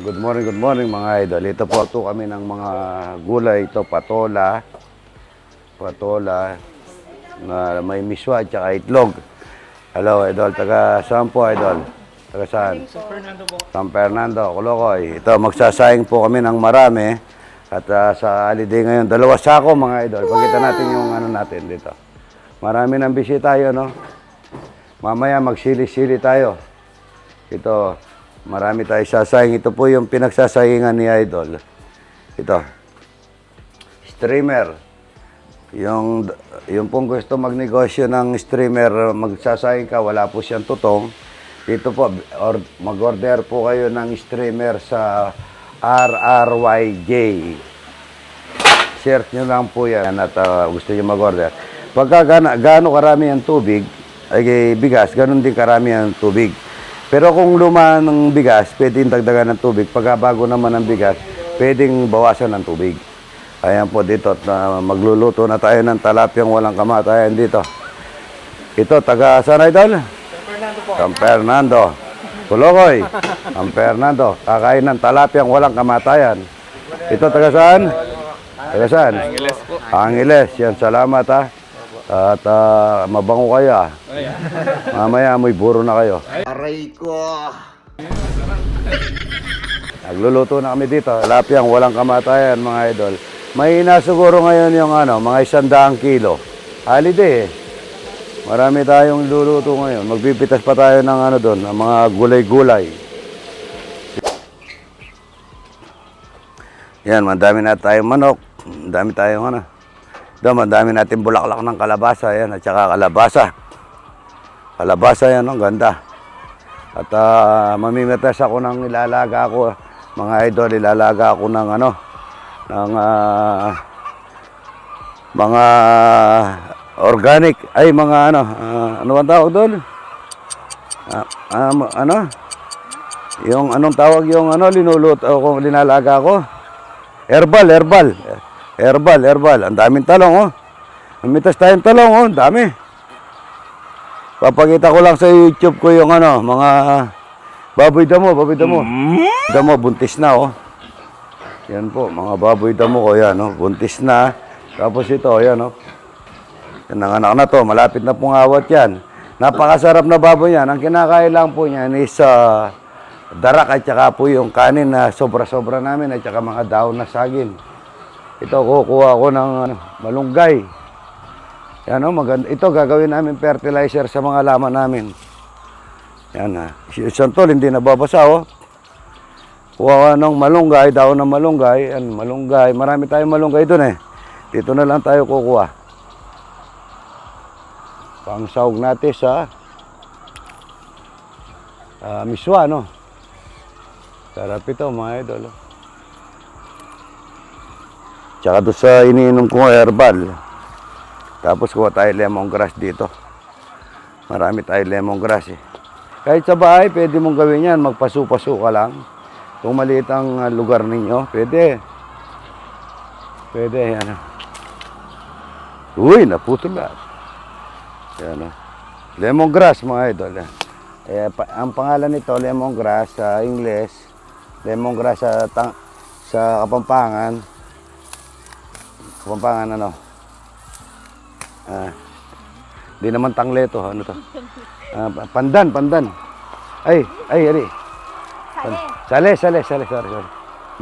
Good morning mga idol. Ito po kami ng mga gulay. Ito patola na may miswa at saka itlog. Hello idol, taga saan po idol? Taga saan? San Fernando po. San Fernando, Colocoy. Ito, magsasayang po kami ng marami. At sa holiday ngayon, 2 sako mga idol. Pakita natin yung ano natin dito. Marami ng bisita tayo, no? Mamaya magsili-sili tayo. Ito, marami tayo sasayang. Ito po yung pinagsasayangan ni Idol. Ito. Streamer. Yung pong gusto magnegosyo ng streamer, magsasayang ka, wala po siyang tutong. Dito po, mag-order po kayo ng streamer sa RRYJ. Search nyo lang po yan at gusto nyo mag-order. Pagka gaano karami ang tubig, ay bigas, ganun din karami ang tubig. Pero kung luma ng bigas, pwedeng dagdagan ng tubig. Pagka bago naman ng bigas, pwedeng bawasan ng tubig. Ayan po dito, magluluto na tayo ng talapyang walang kamatayan dito. Ito, taga saan idol? San Fernando po. San Fernando. Colocoy. San Fernando. Kakain ng talapyang walang kamatayan. Ito, taga saan? Taga saan? Angeles po. Angeles. Yan, salamat ha. At mabango kayo ah. Mamaya amoy buro na kayo. Aray ko! Nagluluto na kami dito. Talapyang walang kamatayan mga idol. May siguro ngayon yung mga 100 kilo. Holiday eh. Marami tayong luluto ngayon. Magpipitas pa tayo ng doon, ng mga gulay-gulay. Yan, madami na tayong manok. Madami tayong madami natin bulaklak ng kalabasa. Yan, at saka kalabasa. Kalabasa yan, ang ganda. At mamimitas ako ng ilalaga ako. Mga idol, ilalaga ako ng mga organic. Ay, mga ano ang tawag doon? Yung anong tawag yung linuluto ako, linalaga ako? Herbal. Ang daming talong, oh. Mamitas tayong talong, oh. Ang dami. Papakita ko lang sa YouTube ko yung mga baboy damo. Damo, buntis na, oh. Yan po, mga baboy damo ko, yan, oh. Buntis na. Tapos ito, yan, oh. Yan, nanganak na to. Malapit na pong awat yan. Napakasarap na baboy yan. Ang kinakain lang po niyan is darak at saka po yung kanin na sobra-sobra namin at saka mga daon na saging. Ito, kukuha ko ng malunggay. Yan, maganda. Ito, gagawin namin fertilizer sa mga laman namin. Yan, santol, hindi nababasa, oh. Kuha ko ng malunggay, daon ng malunggay. Yan, malunggay. Marami tayong malunggay doon, eh. Dito na lang tayo kukuha. Pangsahog natin sa miswa, no? Sarap ito, mga idol, oh. Tsaka doon sa iniinom ko herbal. Tapos kuha tayo lemongrass dito. Marami tayo lemongrass eh. Kahit sa bahay, pwede mong gawin yan. Magpaso-paso ka lang. Kung maliit ang lugar ninyo, pwede. Pwede, yan. Uy, naputol lahat. Yan, lemongrass, mga idol. Ang pangalan nito, lemongrass sa English. Lemongrass sa Kapampangan. Kapampangan, di naman tangleto, ano to? Pandan. Ay, ari. Sale, sorry.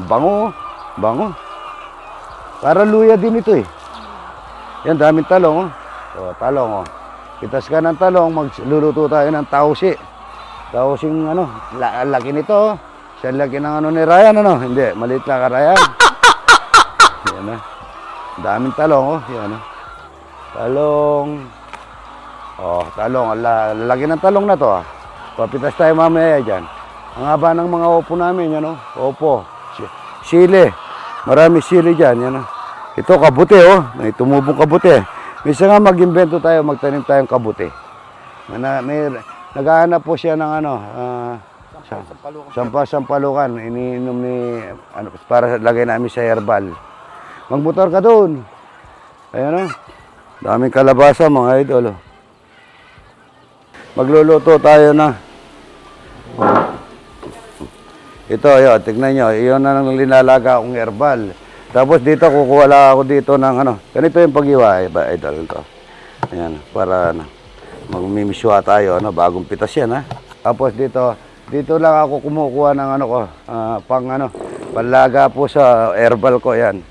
Bango. Para luya din ito eh. Yan, daming talong, oh. So, talong, oh. Pitas ka ng talong, magluluto tayo ng tausi. Tausing, laki nito, oh. Siya laki ng ni Ryan, Hindi, maliit lang ka, Ryan. Yan, daming talong, oh. Yan, talong. Oh, talong. Lalaki ng talong na to, ah. Papitas tayo mamaya dyan. Ang haba ng mga opo namin, yan, oh. Opo. Sili. Marami sili dyan, yan, oh. Ito, kabuti, oh. May tumubong kabuti. Misa nga mag-invento tayo, magtanim tayong kabuti. Naghahanap po siya ng sampalukan. Iniinom ni, para lagay namin sa herbal. Magmotor ka doon. Ayan, oh. Daming kalabasa, mga idol, oh. Magluluto tayo na. Ito, yun, tignan nyo. Iyon na nang linalaga akong herbal. Tapos dito, kukuha lang ako dito ng ano. Ganito yung pag-iwa, idol. Ito. Ayan, para ano, magmimiswa tayo, ano, bagong pitas yan, ha. Tapos dito lang ako kumukuha ng ano ko, panlaga po sa herbal ko, yan.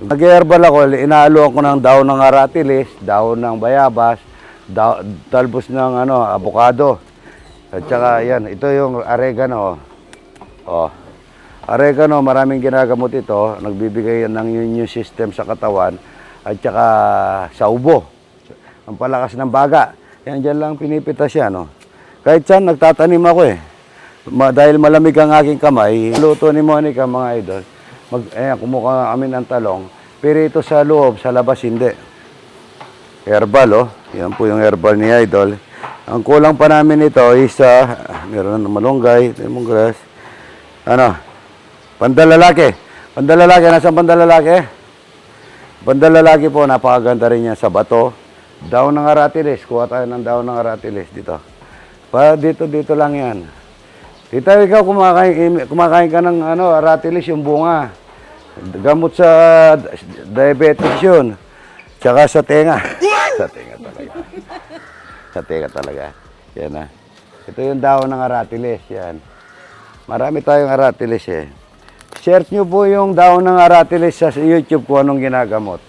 Nag-herbal ako, inahaluan ko ng daon ng aratilis, daon ng bayabas, talbos ng ano, avocado. At saka yan, ito yung oregano. Oh. Oregano, maraming ginagamot ito. Nagbibigay yan ng immune system sa katawan at saka sa ubo. Ang palakas ng baga. Yan, dyan lang pinipitas yan. Oh. Kahit saan, nagtatanim ako eh. Dahil malamig ang aking kamay, luto ni Monica, mga idol. Kumuha kami ng talong. Pero ito sa loob, sa labas hindi. Herbal, oh. Yan po yung herbal ni idol. Ang kulang pa namin ito is, meron ng malunggay, lemongrass. Ano? Pandalalaki. Pandalalaki, nasaan pandalalaki? Pandalalaki po, napakaganda rin yan sa bato. Daon ng aratilis. Kuha tayo ng daon ng aratilis dito. Dito lang yan. Dito ikaw, kumakain ka ng ano, aratilis, yung bunga. Gamot sa diabetes yun. Tsaka sa tenga. Sa tenga talaga. Sa tenga talaga. Yan na. Ito yung daon ng aratilis. Yan. Marami tayong aratilis eh. Search nyo po yung daon ng aratilis sa YouTube kung anong ginagamot.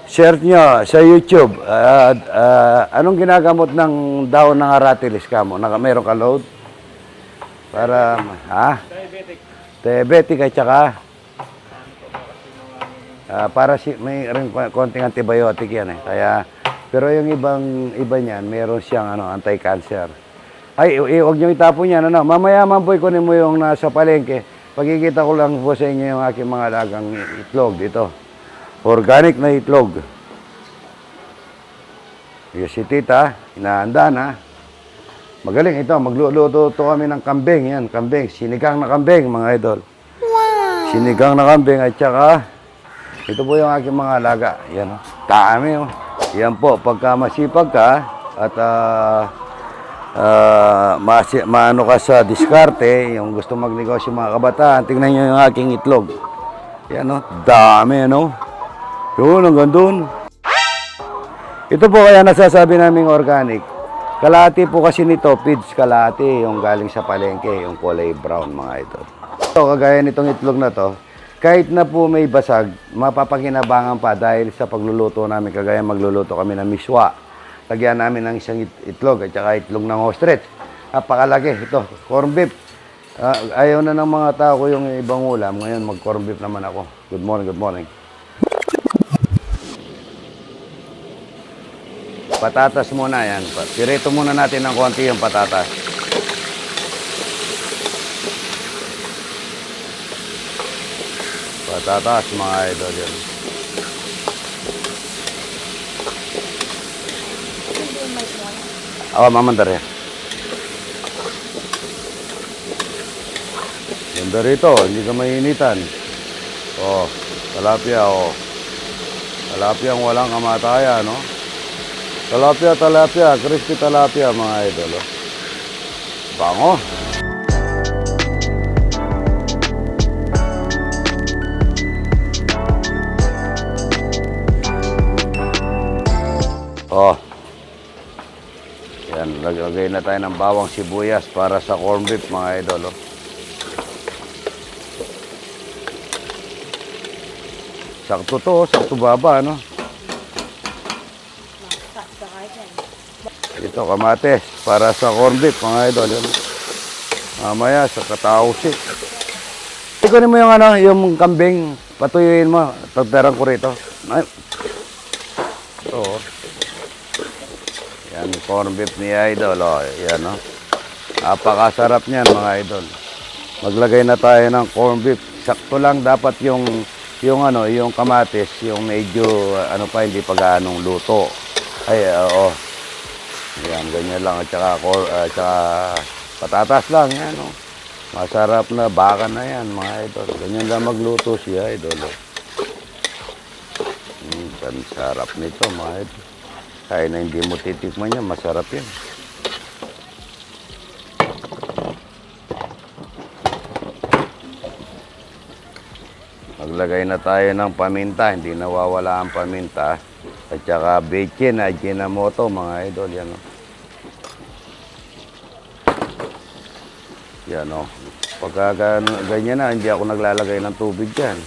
Search nyo sa YouTube. Anong ginagamot ng daon ng aratilis ka mo? Meron ka load? Para, Diabetic. Diabetic at saka para may rin konting antibiotic yan eh. Pero yung iba niyan, meron siyang anti-cancer. Ay, huwag niyo itapon yan. Mamaya mampoy kunin mo yung nasa palengke. Pagkikita ko lang po sa inyo yung aking mga lagang itlog dito. Organic na itlog. Yung si tita, inaanda na. Magaling ito. Magluluto kami ng kambing. Yan, kambing. Sinigang na kambing, mga idol. Wow! Sinigang na kambing at saka ito po yung aking mga alaga. Yan, oh. Dami, oh. Yan po, pagka masipag ka at maano ka sa diskarte, yung gusto magnegosyo mga kabataan, tingnan nyo yung aking itlog. Yan, oh. Dami, ano? Yun, hanggang dun. Ito po kaya nasasabi naming organic. Kalahati po kasi nito, feeds kalahati, yung galing sa palengke, yung kulay brown, mga ito. Ito, kagaya nitong itlog na to, kahit na po may basag, mapapakinabangan pa dahil sa pagluluto namin, kagaya magluluto kami ng miswa. Lagyan namin ng isang itlog at saka itlog ng ostrich. Napakalaki, ito, corn beef. Ayaw na ng mga tao ko yung ibang ulam, ngayon mag-corn beef naman ako. Good morning, good morning. Patatas muna yan. Pirito muna natin ng konti yung patatas. Patatas, mga idol yan. Awa, mamandar yan. Ganda rito, hindi ka mainitan. Oh, talapia, oh. Talapia ang walang kamatayan, no? Talapia, crispy talapia, mga idol. Oh. Bango. Oh. Yan, lagay na tayo ng bawang sibuyas para sa corn beef, mga idol. Oh. Sakto to, sakto baba, no? Ito, kamates, para sa corn beef, mga idol. Yan. Mamaya, sa katausi. Ikunin mo yung kambing, patuyuin mo, tagdaran ko rito. Ay. Ito, oh. Yan, corn beef ni idol, oh. Yan, oh. Napakasarap niyan, mga idol. Maglagay na tayo ng corn beef. Sakto lang dapat yung kamatis, yung medyo, hindi pa ganong luto. Ay, oo. Yan, ganyan lang. At saka patatas lang, yan, oh. Masarap na, baka na yan, mga idol. Ganyan lang magluto siya, idol, oh. Ang sarap nito, mga idol. Kaya na hindi mo titikman yan, masarap yan. Naglagay na tayo ng paminta, hindi nawawala ang paminta. At saka bechin, Ajinomoto, mga idol, yan o. Yan o. Pagka ganyan na, hindi ako naglalagay ng tubig dyan.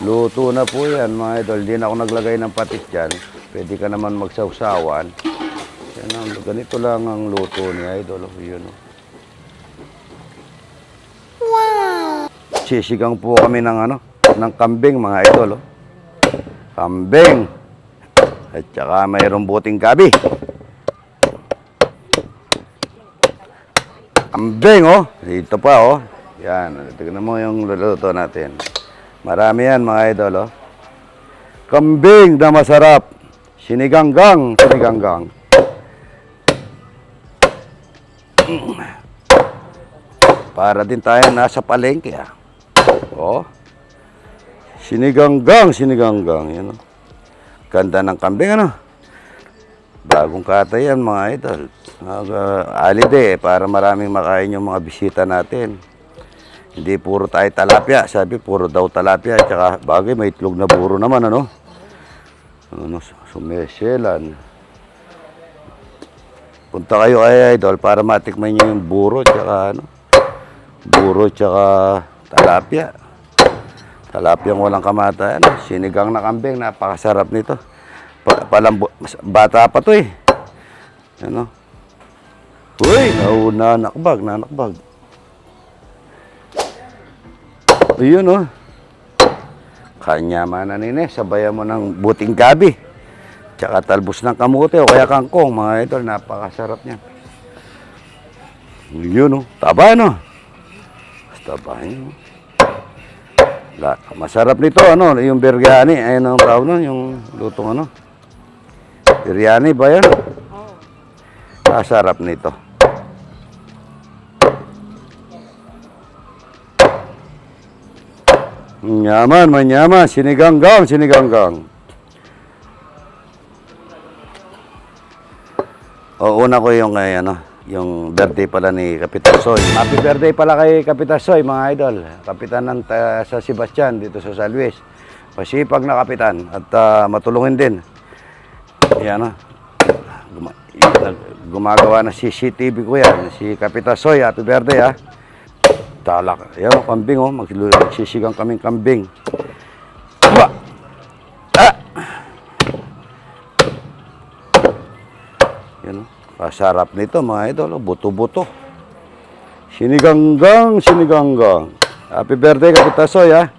Luto na po yan, mga idol. Hindi na ako naglagay ng patis dyan. Pwede ka naman magsawsawan. Yan o. Ganito lang ang luto ni idol. Yun o. Sisigang po kami ng ng kambing, mga idol. Oh. Kambing. At saka mayroong buting gabi. Kambing, oh. Dito pa, oh. Yan. Tignan mo yung luluto natin. Marami yan, mga idol, oh. Kambing na masarap. Siniganggang. Siniganggang. Para din tayo nasa palengke, ah. Oh. Siniganggang, siniganggang. Yan, oh. Ganda ng kambing, ano? Bagong katay yan, mga idol. Holiday, para maraming makain yung mga bisita natin. Hindi puro tayo talapia. Sabi, puro daw talapia. Tsaka, bagay, may itlog na buro naman, ano? Sumeselan. Punta kayo kay idol para matikman nyo yung buro, tsaka, buro, tsaka talapia. Talapia walang kamatayan. Sinigang na kambing, napakasarap nito. Bata pa to eh. Ano? Uy, nanakbag. Ayun oh. Kanya man nini, sabayan mo ng buting gabi. Tsaka talbos ng kamote o kaya kangkong, mga idol, napakasarap niyan. Ayun oh, taba no. Taba yun. Masarap nito, yung biryani, ayun ang tawag nun, yung lutong biryani ba yan? Oo. Masarap nito. Manyaman, siniganggang. O, una ko yung, yung birthday pala ni Kapitan Soy. Happy birthday pala kay Kapitan Soy, mga idol. Kapitan ng sa Sebastian dito sa San Luis. Pasipag na kapitan at matulungin din. Yan, gumagawa ng CCTV ko yan. Si Kapitan Soy, happy birthday, ha. Talak. Yan, kambing, magsisigang kaming kambing. Yan, masarap nito, mga idol. Buto-buto. Siniganggang. Happy birthday, Kapitan Soy, ha.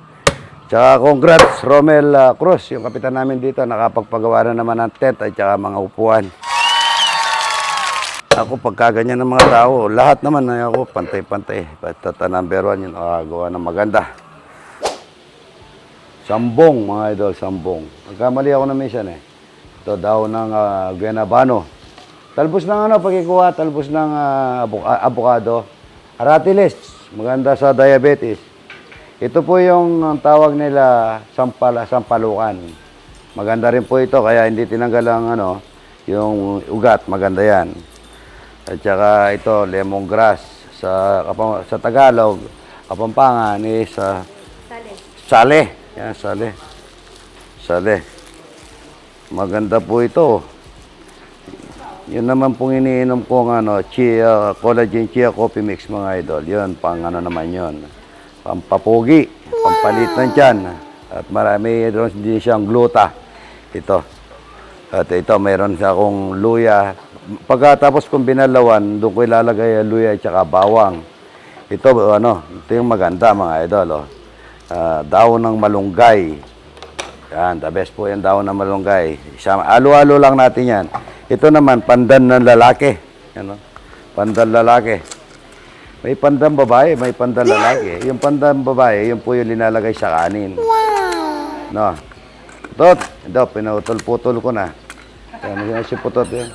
Tsaka congrats, Romel Cruz, yung kapitan namin dito. Nakapagpagawa na naman ng tent at tsaka mga upuan. Ako, pagkaganyan ng mga tao, lahat naman ako, pantay-pantay. Basta number 1, yung nakagawa ng maganda. Sambong, mga idol, sambong. Nagkamali ako na minsan, eh. Ito daw ng guanabano. Talbos ng pagkikuha, talbos ng avocado. Aratilis, maganda sa diabetes. Ito po yung tawag nila sampalukan. Maganda rin po ito, kaya hindi tinanggal ang yung ugat, maganda yan. At saka ito, lemongrass. Sa Tagalog, Kapampangan is sale. Yan, sale. Maganda po ito. Yun naman pong iniinom ko collagen chia coffee mix, mga idol. Yun, pang naman yun. Pampapugi, pampalit ng tiyan. At marami din siyang gluta. Ito. At ito, mayroon siya akong luya. Pagkatapos kong binalawan, doon ko ilalagay luya at saka bawang. Ito, ito yung maganda, mga idol. Daon ng malunggay. Yan, the best po yung daon ng malunggay. Alo-alo lang natin yan. Ito naman, pandan ng lalaki. Pandan lalaki. May pandan babae, may pandan lalaki. Yung pandan babae, yun po yung linalagay sa kanin. Wow! Ito, pinutol-putol ko na. Yan si putot yan.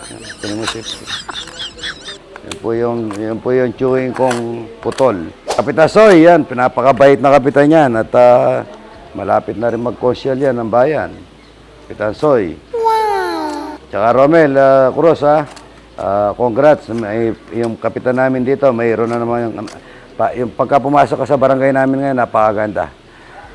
Yan po yung chewing kong putol. Kapitan Soy, yan. Pinapakabait na kapitan yan. At malapit na rin mag-consyal yan ng bayan. Kapitan Soy. Wow! Tsaka Romel Cruz, ha. Congrats. Yung kapitan namin dito, mayroon na naman yung pagka pumasok ka sa barangay namin ngayon, napakaganda.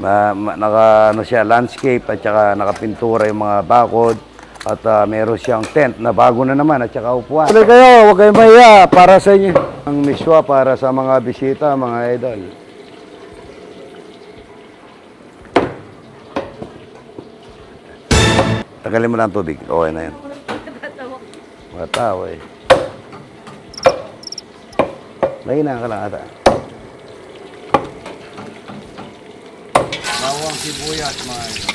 Naka, ano siya, landscape at saka nakapintura yung mga bakod. At meron siyang tent na bago na naman at saka upuan. Tuloy kayo, huwag kayong mahiya para sa inyo. Ang miswa para sa mga bisita, mga idol. Tagalin mo lang ang tubig. Okay na yan. Matawa eh. Mahina ka lang ata. Bawang sibuyas, mga idol.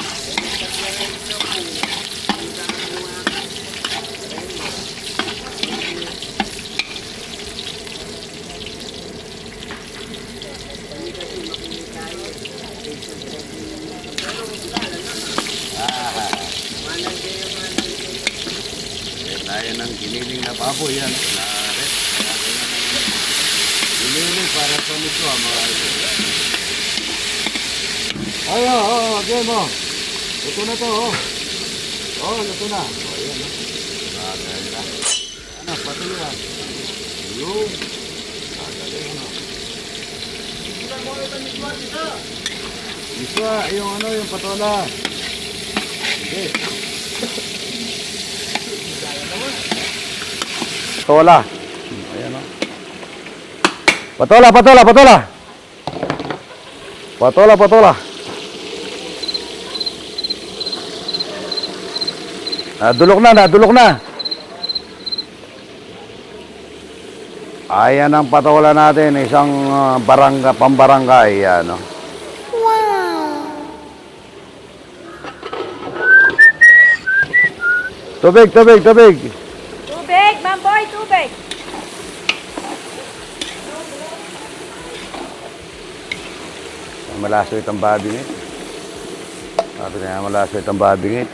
Tayo ng giniling na baboy yan. Giniling para sa nito mga idol. Ay, game mo. Ito na to, luto na. Ayan, ano, patuloy yan. Yung. Miswa, yung ano, yung patola. Okay. Patola. Ayan o. Patola. Nadulok na. Ayan ang patola natin, isang pambarangay, yan o. Tubig. Tubig, mamboy, tubig. Malaso itong babingit. Sabi na malaso itong babingit.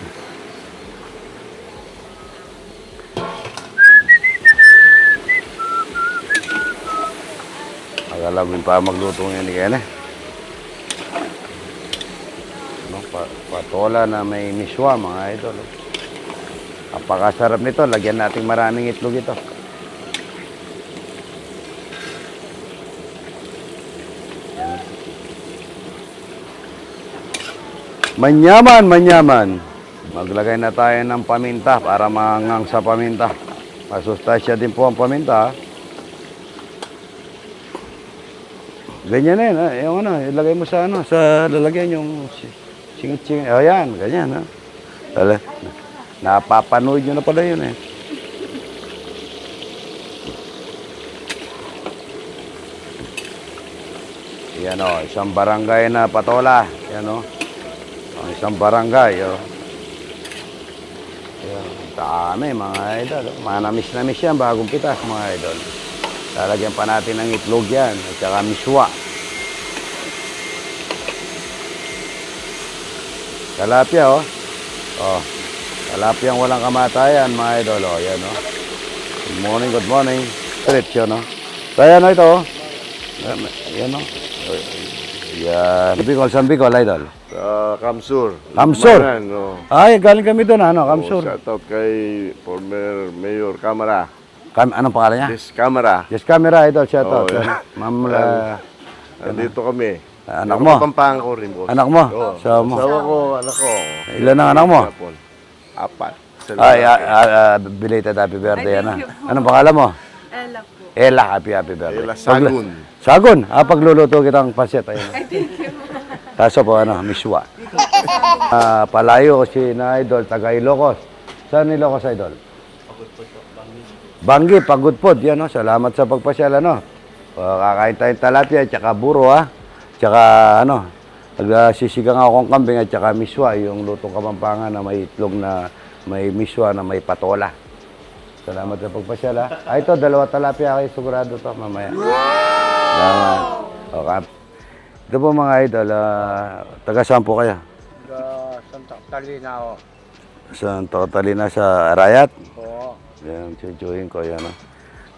Agalamin pa magluto ngayon ni Ken. Patola na may miswa, mga idol. Napakasarap nito. Lagyan natin maraming itlog ito. Manyaman. Maglagay na tayo ng paminta para mangang sa paminta. Masustansya din po ang paminta. Ganyan na yun. Yung ano, ilagay mo sa ano, sa lalagyan yung singit-singit. O yan, ganyan. Ha? Napapanood nyo na pala yun eh. Yan o, isang barangay na patola. Yan o. Isang barangay o. Yan, dami mga idol. Manamis-namis yan, bagong pitas mga idol. Lalagyan pa natin ng itlog yan at saka miswa. Talapia o. Talapia ang walang kamatayan mga idol o. Yan o. Good morning. Straight yun o. So yan o ito o. Yan o. Yan. San Bicol idol. Kamsur. Kamsur? No. Ay, galing kami doon ano, Kamsur. Shout out kay former Mayor Camara. Anong pangalan niya? This Camara. Yes, camera idol, shout out. Yeah. Ma'am, Nandito kami. anak mo? Pampanga ko rin, boss. Anak mo? Oo. Asawa mo? Asawa ko, anak ko. Ilan ang anak mo? Japon. 4. Ay, belated happy birthday, ano? Anong pangalan mo? Ella po. Ella, happy birthday. Ella Sagun. Sagun? Pagluluto kitang paset. Ayun. Thank you. Kaso po, miswa. Palayo si na idol, taga Ilocos. Saan Ilocos idol? Banggi, Pagudpod. Yan, no? Salamat sa pagpasyal, ano? Kakain tayong talapia, tsaka buro, ha? Tsaka, ano, nagsisigang akong kambing at tsaka miswa, yung lutong Kapampangan na may itlog na may miswa na may patola. Salamat sa pagpasyal, ha? Ito, 2 talapia kayo, sigurado to, mamaya. Salamat. Okay. Ito po mga idol, taga saan po kayo? Santa Catalina ako. Santa Catalina sa Arayat? Oo. Yan, chuchuhin ko, yan, no?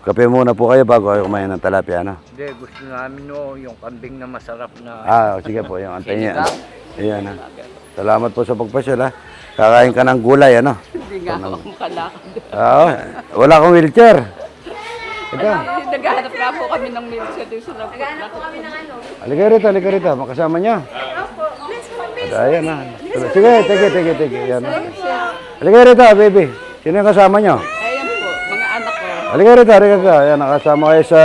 Kape muna po kayo bago kayo kumain ng talapia, no? Hindi, gusto namin yung kambing na masarap na... Sige po, yung antay niya. Ayan, ha? Salamat po sa pagpasyal, ha? Kakain ka ng gulay, ano? Hindi nga ako makalakad. Oo, wala kang wheelchair. Ito. Naghahanap nga po kami ng milsa doon sa naghahanap po kami ng ano. Halika rito, makasama niya. Opo. Ayan na. Sige, sige. Ayan na. Halika rito, baby. Sino yung kasama nyo? Ayan po, mga anak ko. Halika rito. Ayan, nakasama kayo sa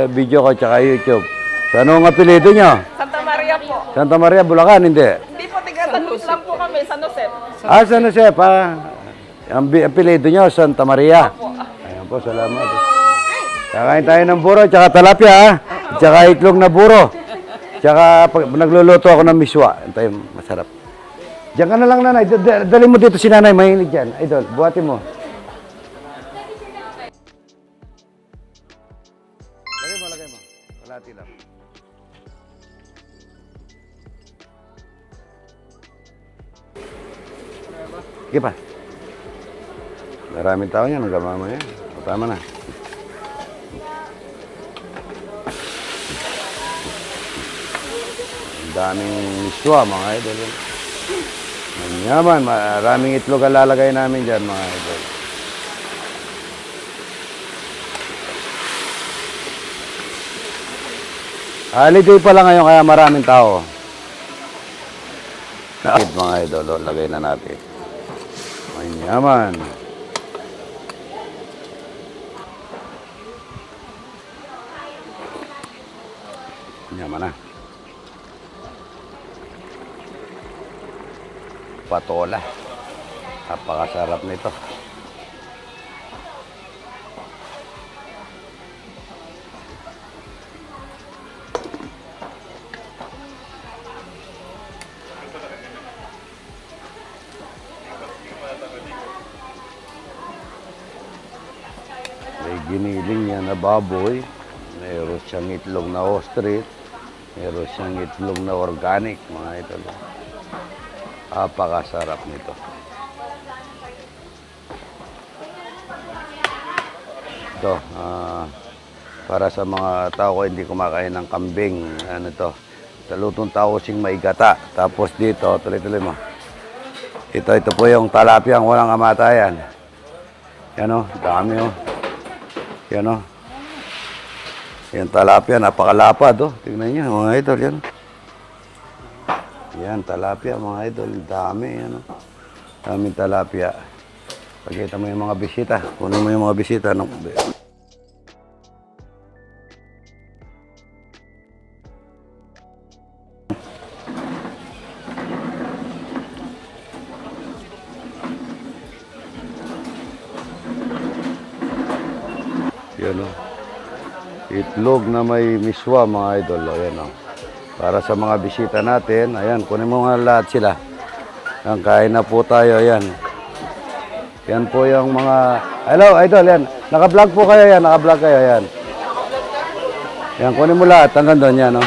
video ko tsaka YouTube. Sa anong apelido nyo? Santa Maria po. Santa Maria, Bulacan, hindi. Hindi po, tiga San Jose lang po kami, San Jose. San Jose, pa. Ang apelido nyo, Santa Maria. Ayan po, salamat. Kakain tayo ng buro, tsaka talapia, ha? Tsaka itlog na buro. Tsaka pag nagluluto ako ng miswa. Ito yung masarap. Diyan ka na lang, nanay. Dali mo dito si nanay, mahilig dyan. Idol, buhatin mo. Lagay mo. Kalati lang. Sige pa. Maraming tao yan, hanggang mamaya. Tama na. Ang daming miswa, mga idol. Manyaman, maraming itlog ang lalagay namin dyan, mga idol. Holiday pa lang ngayon, kaya maraming tao. Mga idol, lagay na natin. Manyaman. Manyaman na. Patola. Napakasarap nito. May giniling niya na baboy. Mayroon siyang itlog na ostrich. Mayroon siyang itlog na organic, mga idol. Napakasarap nito. Ito, para sa mga tao ko hindi kumakain ng kambing, ano to, talutong tao sing maigata. Tapos dito, tuloy-tuloy mo. Ito po yung talapia ang walang kamatayan. Yan o, dami o. Yan o. Yan talapia, napakalapad o. Tingnan niyo, mga idol, yan. Yan, talapia, mga idol. Dami, yan o. Daming talapia. Pagkita mo yung mga bisita. Kunin mo yung mga bisita. Yan o. Itlog na may miswa, mga idol. Ayan o. Para sa mga bisita natin. Ayan, kunin mo nga lahat sila. Ayan, kain na po tayo. Ayan. Yan po yung mga... Hello, idol. Yan. Naka-vlog po kayo yan. Naka-vlog kayo. Yan. Yan, kunin mo lahat. Hanggang doon yan, no?